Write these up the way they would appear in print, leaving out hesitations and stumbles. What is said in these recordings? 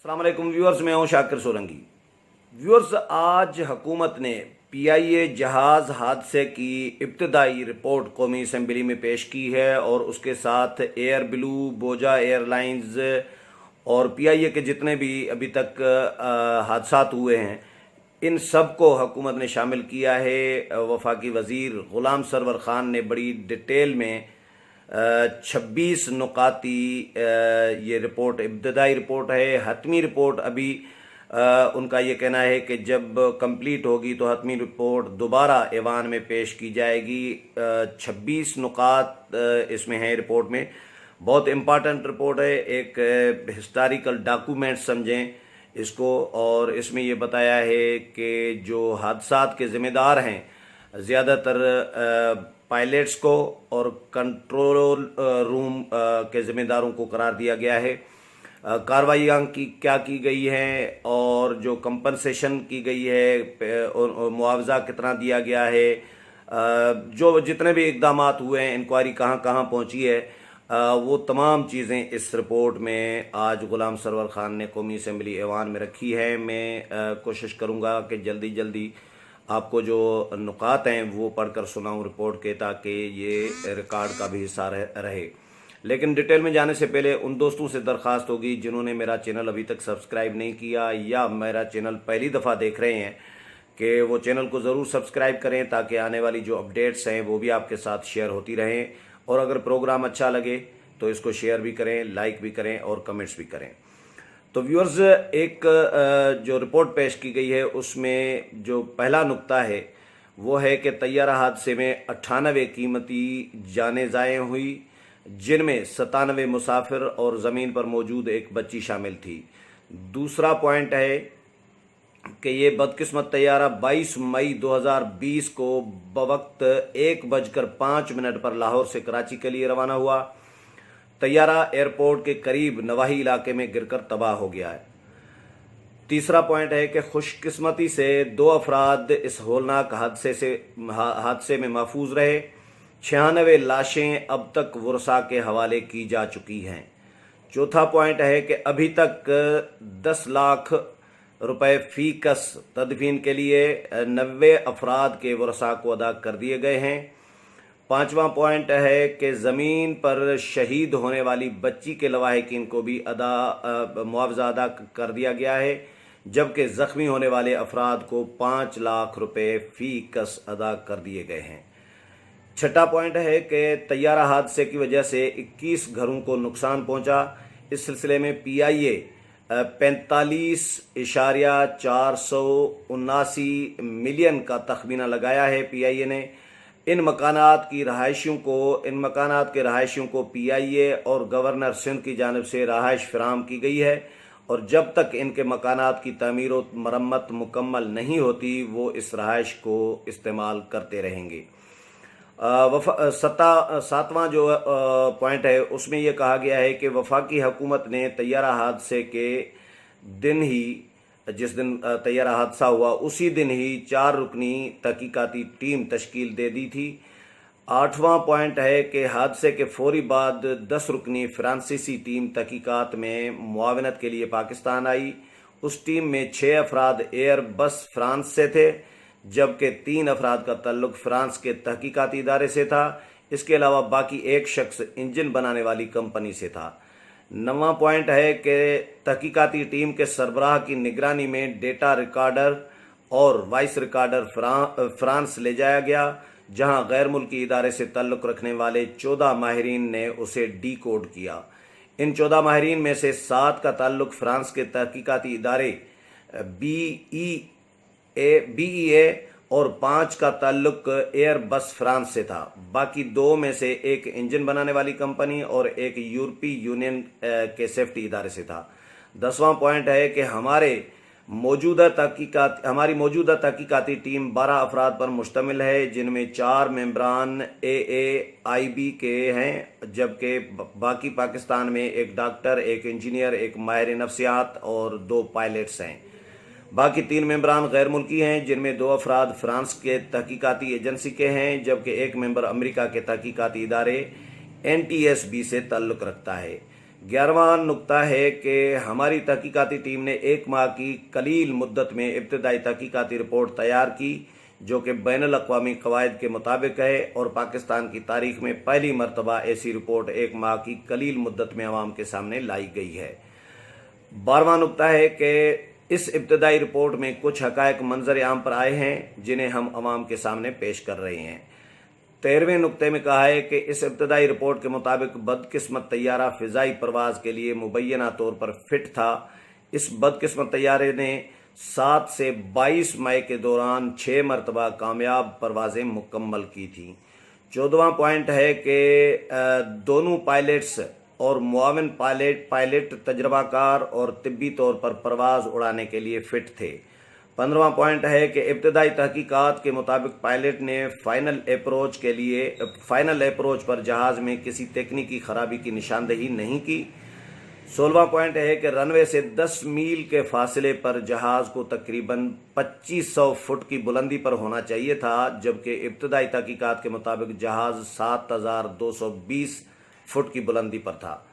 अस्सलाम वालेकुम व्यूअर्स, मैं हूं शाकिर सोलंकी। व्यूअर्स, आज हुकूमत ने PIA जहाज़ हादसे की इब्तदाई रिपोर्ट कौमी असम्बली में पेश की है और उसके साथ एयर ब्लू, बोजा एयरलाइंस और PIA के जितने भी अभी तक हादसात हुए हैं इन सब को हुकूमत ने शामिल किया है। वफाकी वज़ीर ग़ुलाम सरवर ख़ान ने बड़ी डिटेल में 26 नुकाती ये रिपोर्ट इब्तदाई रिपोर्ट है। हतमी रिपोर्ट अभी उनका ये कहना है कि जब कंप्लीट होगी तो हतमी रिपोर्ट दोबारा ऐवान में पेश की जाएगी। 26 नुकात इसमें हैं रिपोर्ट में। बहुत इम्पॉर्टेंट रिपोर्ट है, एक हिस्टोरिकल डॉक्यूमेंट समझें इसको। और इसमें ये बताया है कि जो हादसात के ज़िम्मेदार हैं ज़्यादातर पायलट्स को और कंट्रोल रूम के ज़िम्मेदारों को करार दिया गया है। कार्रवाइयाँ क्या की गई हैं और जो कंपनसेशन की गई है और मुआवजा कितना दिया गया है, जो जितने भी इकदाम हुए हैं, इंक्वायरी कहाँ कहाँ पहुँची है, वो तमाम चीज़ें इस रिपोर्ट में आज ग़ुलाम सरवर ख़ान ने कौमी असम्बली ऐवान में रखी है। मैं कोशिश करूँगा कि जल्दी जल्दी आपको जो नुकात हैं वो पढ़कर सुनाऊँ रिपोर्ट के, ताकि ये रिकॉर्ड का भी हिस्सा रहे। लेकिन डिटेल में जाने से पहले उन दोस्तों से दरख्वास्त होगी जिन्होंने मेरा चैनल अभी तक सब्सक्राइब नहीं किया या मेरा चैनल पहली दफ़ा देख रहे हैं कि वो चैनल को ज़रूर सब्सक्राइब करें, ताकि आने वाली जो अपडेट्स हैं वो भी आपके साथ शेयर होती रहें। और अगर प्रोग्राम अच्छा लगे तो इसको शेयर भी करें, लाइक भी करें और कमेंट्स भी करें। तो व्यूअर्स, एक जो रिपोर्ट पेश की गई है उसमें जो पहला नुक्ता है वो है कि तैयारा हादसे में 98 कीमती जानें ज़ाये हुई, जिनमें 97 मुसाफिर और ज़मीन पर मौजूद एक बच्ची शामिल थी। दूसरा पॉइंट है कि ये बदकिस्मत तैयारा 22 मई 2020 को बवक्त 1:05 पर लाहौर से कराची के लिए रवाना हुआ। तैयारा एयरपोर्ट के करीब नवाही इलाके में गिरकर तबाह हो गया है। तीसरा पॉइंट है कि खुशकिस्मती से 2 अफराद इस होलनाक हादसे में महफूज रहे। 96 लाशें अब तक वर्सा के हवाले की जा चुकी हैं। चौथा पॉइंट है कि अभी तक 10 लाख रुपए फी कस तदफीन के लिए 90 अफराद के वर्सा को अदा कर दिए गए हैं। पांचवा पॉइंट है कि ज़मीन पर शहीद होने वाली बच्ची के लवाहिकीन को भी मुआवजा अदा कर दिया गया है, जबकि ज़ख्मी होने वाले अफराद को 5 लाख रुपए फ़ी कस अदा कर दिए गए हैं। छठा पॉइंट है कि तैयारा हादसे की वजह से 21 घरों को नुकसान पहुंचा। इस सिलसिले में PIA 45.479 मिलियन का तखमीना लगाया है। PIA ने इन मकानात के रहायशियों को PIA और गवर्नर सिंध की जानिब से रहायश फराहम की गई है, और जब तक इनके मकानात की तमीर और मरम्मत मुकम्मल नहीं होती वो इस रहायश को इस्तेमाल करते रहेंगे। सातवां जो पॉइंट है उसमें यह कहा गया है कि वफाकी हुकूमत ने तैयारा हादसे के दिन ही, जिस दिन तैयारा हादसा हुआ उसी दिन ही 4 रुकनी तहकीकाती टीम तश्कील दे दी थी। 8वां पॉइंट है कि हादसे के फौरी बाद 10 रुकनी फ्रांसीसी टीम तहकीकात में मुआवनत के लिए पाकिस्तान आई। उस टीम में 6 अफराद एयर बस फ्रांस से थे, जबकि 3 अफराद का ताल्लुक फ्रांस के तहकीकाती इदारे से था। इसके अलावा बाकी एक शख्स इंजन बनाने वाली कंपनी से था। 9वां पॉइंट है कि तहकीकाती टीम के सरबराह की निगरानी में डेटा रिकॉर्डर और वॉइस रिकॉर्डर फ्रांस ले जाया गया, जहां गैर मुल्की इदारे से ताल्लुक़ रखने वाले 14 माहिरीन ने उसे डीकोड किया। इन 14 माहिरीन में से 7 का ताल्लुक फ्रांस के तहकीकाती इदारे BEA और 5 का ताल्लुक एयर बस फ्रांस से था। बाकी 2 में से एक इंजन बनाने वाली कंपनी और एक यूरोपीय यूनियन के सेफ्टी इदारे से था। 10वां पॉइंट है कि हमारी मौजूदा तहकीकाती टीम 12 अफराद पर मुश्तमिल है, जिनमें 4 मेंबरान AAIB के हैं, जबकि बाकी पाकिस्तान में एक डॉक्टर, एक इंजीनियर, एक माहिर नफ्सियात और 2 पायलट्स हैं। बाकी 3 मेंबरान गैर मुल्की हैं, जिनमें 2 अफराद फ्रांस के तहकीकाती एजेंसी के हैं, जबकि एक मेंबर अमेरिका के तहकीकाती इदारे NTSB से ताल्लुक़ रखता है। 11वां नुक्ता है कि हमारी तहकीकाती टीम ने 1 माह की कलील मुद्दत में इब्तदाई तहकीकाती रिपोर्ट तैयार की, जो कि बैनुल अक़वामी क़वाइद के मुताबिक है और पाकिस्तान की तारीख में पहली मरतबा ऐसी रिपोर्ट 1 माह की कलील मुद्दत में अवाम के सामने लाई गई है। 12वां नुक्ता है कि इस इब्तदाई रिपोर्ट में कुछ हक़ाइक़ मंजर आम पर आए हैं जिन्हें हम अवाम के सामने पेश कर रहे हैं। 13वें नुक्ते में कहा है कि इस इब्तदाई रिपोर्ट के मुताबिक बदकिस्मत तैयारा फ़िज़ाई परवाज़ के लिए मुबैना तौर पर फिट था। इस बदकिस्मत तैयारे ने 7 से 22 मई के दौरान 6 मरतबा कामयाब परवाज़ें मुकम्मल की थी। 14वां पॉइंट है कि दोनों पायलट्स और मुआविन पायलट तजर्बाकार और तिब्बी तौर पर परवाज़ उड़ाने के लिए फ़िट थे। 15वां पॉइंट है कि इब्तदाई तहकीकात के मुताबिक पायलट ने फाइनल अप्रोच पर जहाज़ में किसी तकनीकी खराबी की निशानदही नहीं की। 16वां पॉइंट है कि रनवे से 10 मील के फासले पर जहाज़ को तकरीबन 2500 फुट की बुलंदी पर होना चाहिए था, जबकि इब्तदाई तहकीकात के मुताबिक जहाज़ 7220 फुट की बुलंदी पर था।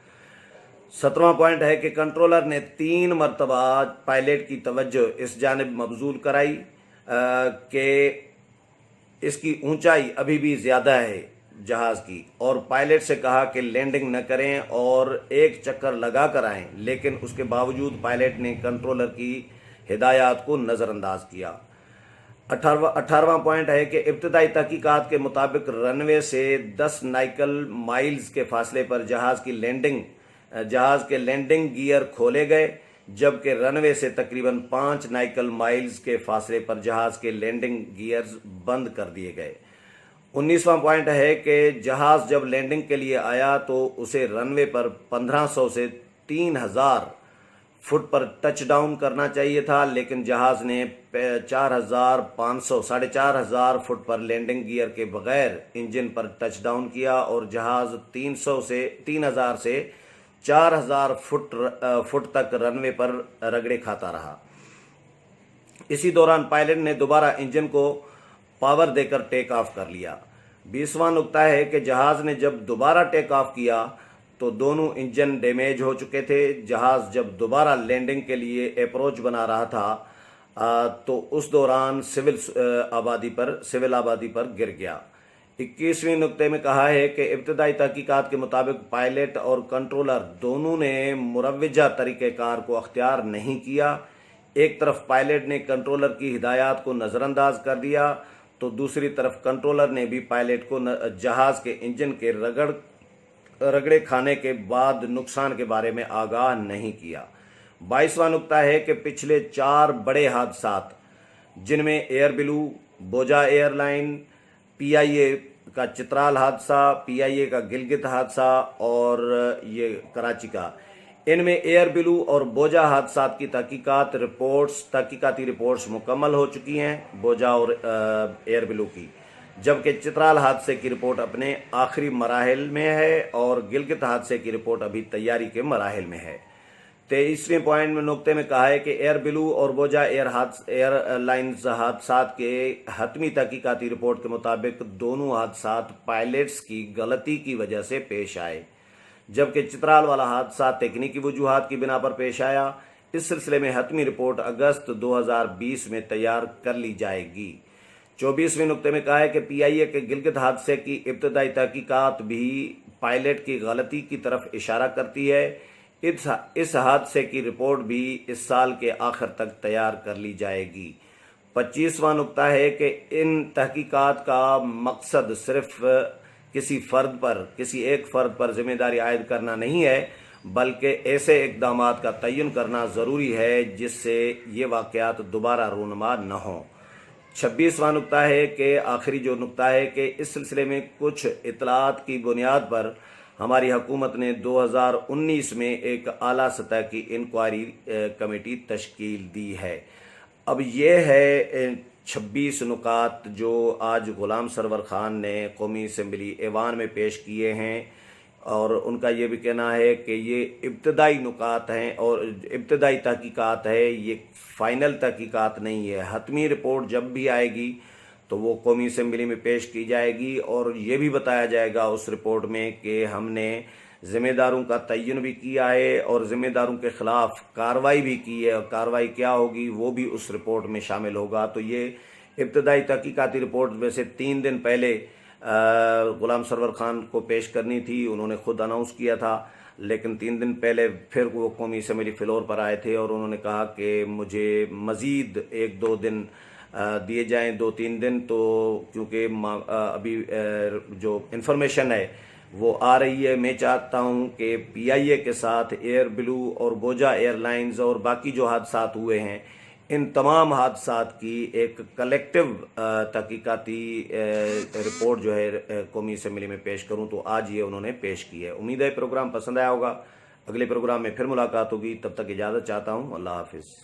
17वां पॉइंट है कि कंट्रोलर ने 3 मरतबा पायलट की तवज्जो इस जानिब मबजूल कराई कि इसकी ऊंचाई अभी भी ज़्यादा है जहाज़ की, और पायलट से कहा कि लैंडिंग न करें और एक चक्कर लगा कर आएँ, लेकिन उसके बावजूद पायलट ने कंट्रोलर की हिदायत को नज़रअंदाज किया। 18वां पॉइंट है कि इब्तदाई तहकीकात के मुताबिक रनवे से 10 नाइकल माइल्स के फासले पर जहाज़ के लैंडिंग गियर खोले गए, जबकि रनवे से तकरीबन 5 नाइकल माइल्स के फासले पर जहाज़ के लैंडिंग गियर्स बंद कर दिए गए। 19वां पॉइंट है कि जहाज़ जब लैंडिंग के लिए आया तो उसे रनवे पर 1500 से 3000 फुट पर टच डाउन करना चाहिए था, लेकिन जहाज़ ने 4500 फुट पर लैंडिंग गियर के बगैर इंजन पर टच डाउन किया और जहाज़ 3000 से 4000 फुट तक रनवे पर रगड़े खाता रहा। इसी दौरान पायलट ने दोबारा इंजन को पावर देकर टेक ऑफ कर लिया। 20वां नुक्ता है कि जहाज़ ने जब दोबारा टेक ऑफ किया तो दोनों इंजन डैमेज हो चुके थे। जहाज़ जब दोबारा लैंडिंग के लिए अप्रोच बना रहा था तो उस दौरान सिविल आबादी पर गिर गया। 21वें नुक्ते में कहा है कि इब्तदाई तहकीकात के मुताबिक पायलट और कंट्रोलर दोनों ने मुरव्वजा तरीक़ेकार को अख्तियार नहीं किया। एक तरफ पायलट ने कंट्रोलर की हिदायत को नज़रअंदाज कर दिया तो दूसरी तरफ कंट्रोलर ने भी पायलट को जहाज़ के इंजन के रगड़े खाने के बाद नुकसान के बारे में आगाह नहीं किया। 22वां नुक्ता है कि पिछले 4 बड़े हादसात, जिनमें एयर ब्लू, बोजा एयरलाइन, PIA का चित्राल हादसा, PIA का गिलगित हादसा और ये कराची का, इनमें एयर ब्लू और बोजा हादसात की तहकीकाती रिपोर्ट्स मुकम्मल हो चुकी हैं, बोजा और एयर ब्लू की, जबकि चित्राल हादसे की रिपोर्ट अपने आखिरी मराहिल में है और गिलगित हादसे की रिपोर्ट अभी तैयारी के मराहिल में है। 23वें पॉइंट में नुक्ते में कहा है कि एयर ब्लू और बोजा एयरलाइंस हादसात के हतमी तहकीकाती रिपोर्ट के मुताबिक दोनों हादसात पायलट्स की गलती की वजह से पेश आए, जबकि चित्राल वाला हादसा तकनीकी वजूहात की बिना पर पेश आया। इस सिलसिले में हतमी रिपोर्ट अगस्त 2020 में तैयार कर ली जाएगी। 24वें नुक्ते में कहा है कि PIA के गिलगित हादसे की इब्तदाई तहकीकात भी पायलट की गलती की तरफ इशारा करती है। इस हादसे की रिपोर्ट भी इस साल के आखिर तक तैयार कर ली जाएगी। 25वां नुक्ता है कि इन तहकीकात का मकसद सिर्फ किसी एक फ़र्द पर जिम्मेदारी आयद करना नहीं है, बल्कि ऐसे इक़दामात का तयन करना ज़रूरी है जिससे ये वाक़यात दोबारा रूनुमा न हों। 26वां नुक्ता है कि आखिरी जो नुक्ता है कि इस सिलसिले में कुछ इतलात की बुनियाद पर हमारी हुकूमत ने 2019 में एक आला सतह की इंक्वायरी कमेटी तश्कील दी है। अब ये है 26 नुकात जो आज गुलाम सरवर खान ने कौमी असम्बली ऐवान में पेश किए हैं, और उनका ये भी कहना है कि ये इब्तदाई नुकात हैं और इब्तदाई तहकीकात है, ये फ़ाइनल तहकीकात नहीं है। हतमी रिपोर्ट जब भी आएगी तो वो कौमी असम्बली में पेश की जाएगी और ये भी बताया जाएगा उस रिपोर्ट में कि हमने ذمہ داروں کا تعین بھی کیا ہے اور ذمہ داروں کے خلاف کارروائی بھی کی ہے، اور کارروائی کیا ہوگی وہ بھی اس رپورٹ میں شامل ہوگا۔ تو یہ ابتدائی تحقیقاتی رپورٹ میں سے 3 دن پہلے غلام سرور خان کو پیش کرنی تھی، انہوں نے خود اناؤنس کیا تھا، لیکن 3 دن پہلے پھر وہ قومی اسمبلی فلور پر آئے تھے اور انہوں نے کہا کہ مجھے مزید 1-2 دن دیے جائیں، 2-3 دن، تو کیونکہ ابھی جو انفارمیشن ہے وہ آ رہی ہے، میں چاہتا ہوں کہ پی آئی اے کے ساتھ ایئر بلو اور بوجا ایئر لائنز اور باقی جو حادثات ہوئے ہیں ان تمام حادثات کی ایک کلیکٹیو تحقیقاتی رپورٹ جو ہے قومی اسمبلی میں پیش کروں، تو آج یہ انہوں نے پیش کی ہے۔ امید ہے پروگرام پسند آیا ہوگا، اگلے پروگرام میں پھر ملاقات ہوگی، تب تک اجازت چاہتا ہوں، اللہ حافظ۔